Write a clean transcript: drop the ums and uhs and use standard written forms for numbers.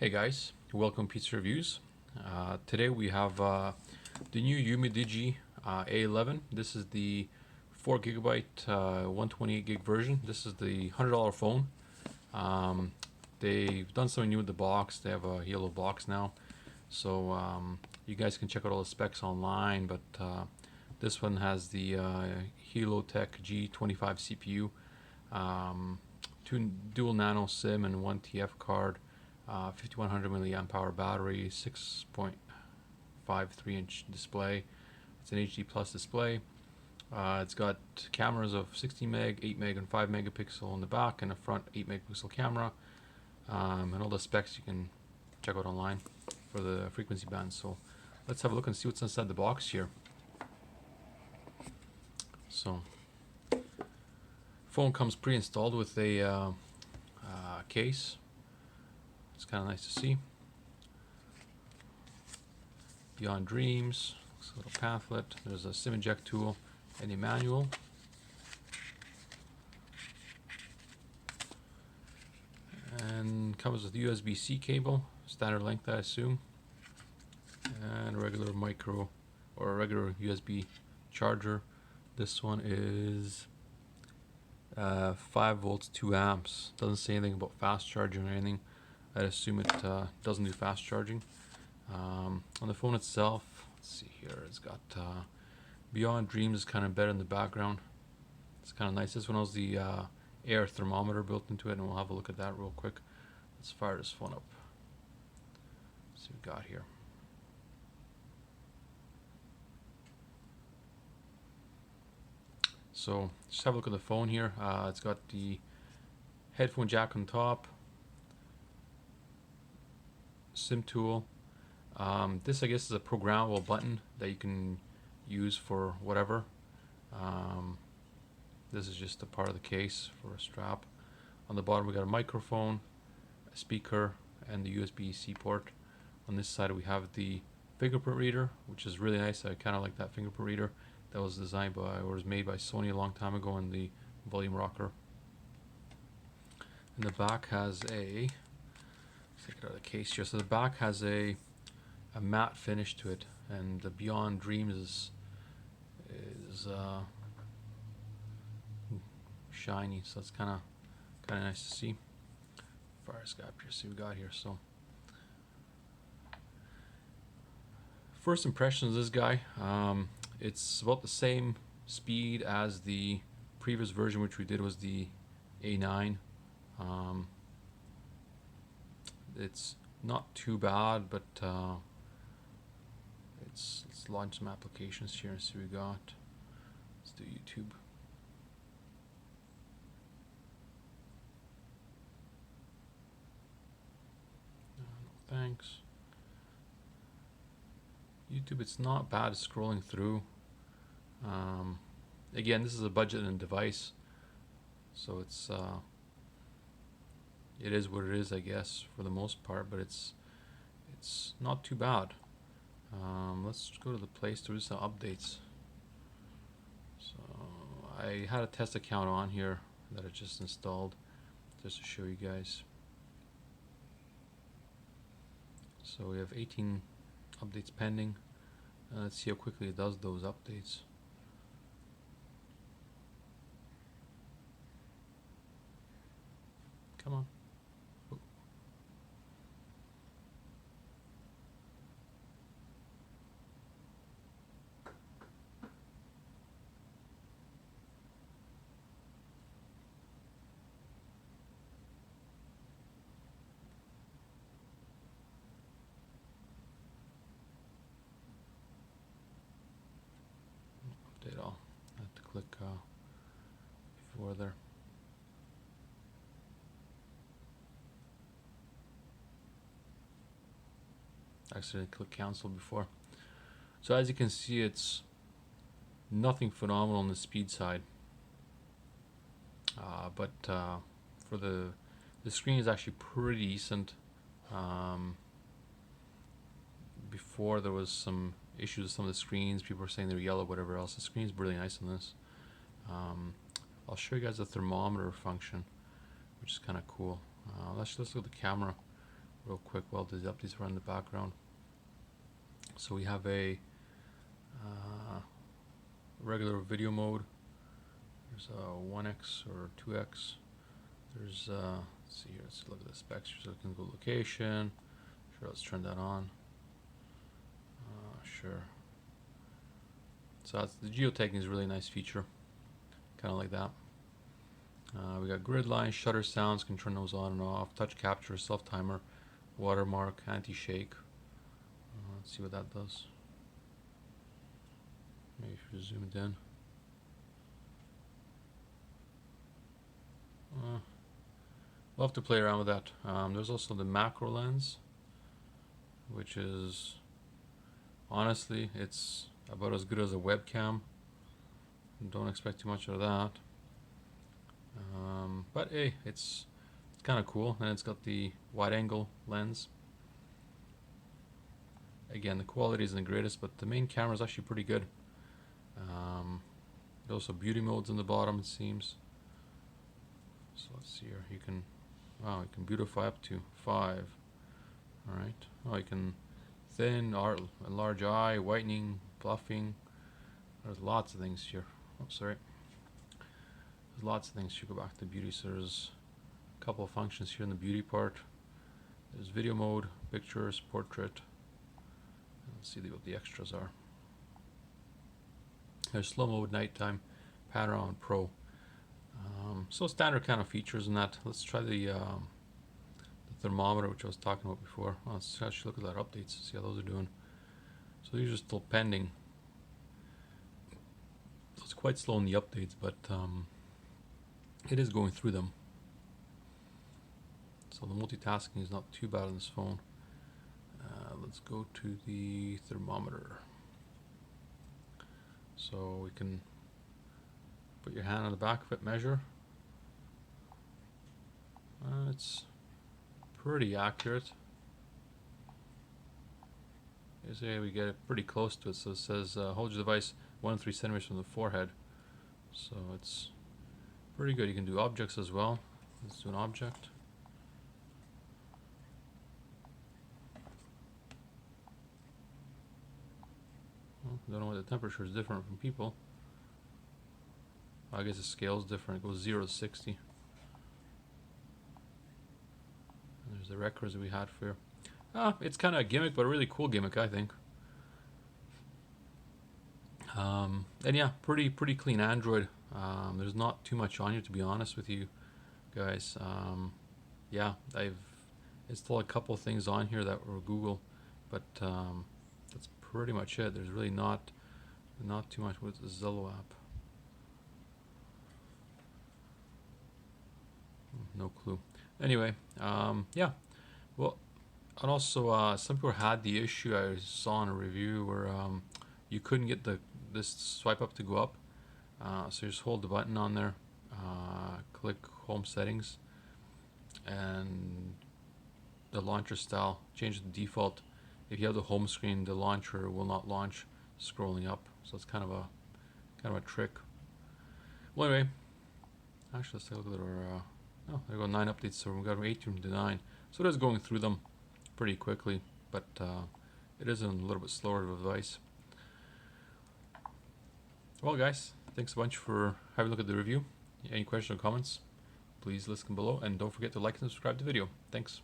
Hey guys, welcome to Pizza Reviews. Today we have the new Umidigi A11. This is the 4 GB, 128 gig version. This is the $100 phone. They've done something new with the box. They have a yellow box now, so you guys can check out all the specs online. But this one has the Helotech G25 CPU, two dual nano SIM and one TF card. 5100 milliamp hour battery, 6.53 inch display. It's an HD plus display. It's got cameras of 16 meg, 8 meg, and 5 megapixel in the back, and a front 8 megapixel camera. And all the specs you can check out online for the frequency bands. So let's have a look and see what's inside the box here. So, phone comes pre-installed with a case. It's kind of nice to see. Beyond Dreams, looks a little pamphlet. There's a SIM eject tool and a manual. And comes with USB-C cable, standard length I assume, and a regular micro or a regular USB charger. This one is 5 volts, 2 amps. Doesn't say anything about fast charging or anything. I'd assume it doesn't do fast charging. On the phone itself, let's see here, it's got Beyond Dreams is kind of better in the background. It's kind of nice. This one has the air thermometer built into it, and we'll have a look at that real quick. Let's fire this phone up. Let's see what we got here. So just have a look at the phone here. It's got the headphone jack on top, SIM tool. This I guess is a programmable button that you can use for whatever. This is just a part of the case for a strap. On the bottom we got a microphone, a speaker, and the USB-C port. On this side we have the fingerprint reader, which is really nice. I kind of like that fingerprint reader. That was designed by, or was made by Sony a long time ago in the volume rocker. And the back has a, let's take it out of the case here. So the back has a matte finish to it, and the Beyond Dreams is shiny, so it's kind of nice to see. Fire scap here, see what we got here. So first impressions of this guy, it's about the same speed as the previous version, which we did was the A9. It's not too bad, but let's launch some applications here and see what we got. Let's do YouTube. No, thanks. YouTube, it's not bad scrolling through. Again, this is a budget and device, so it is what it is, I guess, for the most part, but it's not too bad. Let's go to the Play Store, do some updates. So I had a test account on here that I just installed just to show you guys. So we have 18 updates pending. Let's see how quickly it does those updates. Come on. Oh. Update all. I have to click before there. Accidentally click cancel before. So as you can see, it's nothing phenomenal on the speed side, but for the screen is actually pretty decent. Before there was some issues with some of the screens. People were saying they were yellow, whatever else. The screen is really nice on this. I'll show you guys the thermometer function, which is kind of cool. Let's look at the camera real quick while the updates run in the background. So we have a regular video mode. There's a 1x or 2x. There's let's see here. Let's look at the specs. So we can go location. Sure, let's turn that on. Sure. So that's, the geotagging is a really nice feature. Kind of like that. We got grid lines, shutter sounds, can turn those on and off, touch capture, self timer, watermark, anti-shake. Let's see what that does. Maybe if you're zoomed in. We'll have to play around with that. There's also the macro lens, which is, honestly, it's about as good as a webcam. Don't expect too much out of that. But hey, it's kind of cool. And it's got the wide angle lens. Again, the quality isn't the greatest, but the main camera is actually pretty good. There's also beauty modes in the bottom, it seems. So let's see here. You can, wow, you can beautify up to 5. All right. Oh, you can thin, enlarge eye, whitening, fluffing. There's lots of things here. Oh, sorry. There's lots of things. You go back to beauty. So there's a couple of functions here in the beauty part. There's video mode, pictures, portrait. Let's see what the extras are. There's slow mode, nighttime, panorama, and pro. So standard kind of features in that. Let's try the thermometer, which I was talking about before. Let's actually look at that updates, see how those are doing. So these are still pending. So it's quite slow in the updates, but it is going through them. So the multitasking is not too bad on this phone. Let's go to the thermometer. So we can put your hand on the back of it, measure. It's pretty accurate. Here's where we get it pretty close to it. So it says hold your device 1 to 3 centimeters from the forehead. So it's pretty good. You can do objects as well. Let's do an object. I don't know why the temperature is different from people. I guess the scale is different. It goes 0 to 60. And there's the records that we had for. It's kind of a gimmick, but a really cool gimmick, I think. And yeah, pretty clean Android. There's not too much on here, to be honest with you guys. Yeah, I've installed a couple of things on here that were Google, but that's pretty much it. There's really not too much with the Zello app. No clue. Anyway, yeah. Well, and also some people had the issue I saw in a review where you couldn't get this swipe up to go up. So you just hold the button on there, click Home Settings, and the launcher style, change the default. If you have the home screen, the launcher will not launch scrolling up. So it's kind of a trick. Well, anyway, actually let's take a look at our. Oh, there we go, 9 updates. So we've got 18 to 9. So it is going through them pretty quickly, but it is a little bit slower device. Well, guys, thanks a bunch for having a look at the review. Any questions or comments, please list them below, and don't forget to like and subscribe to the video. Thanks.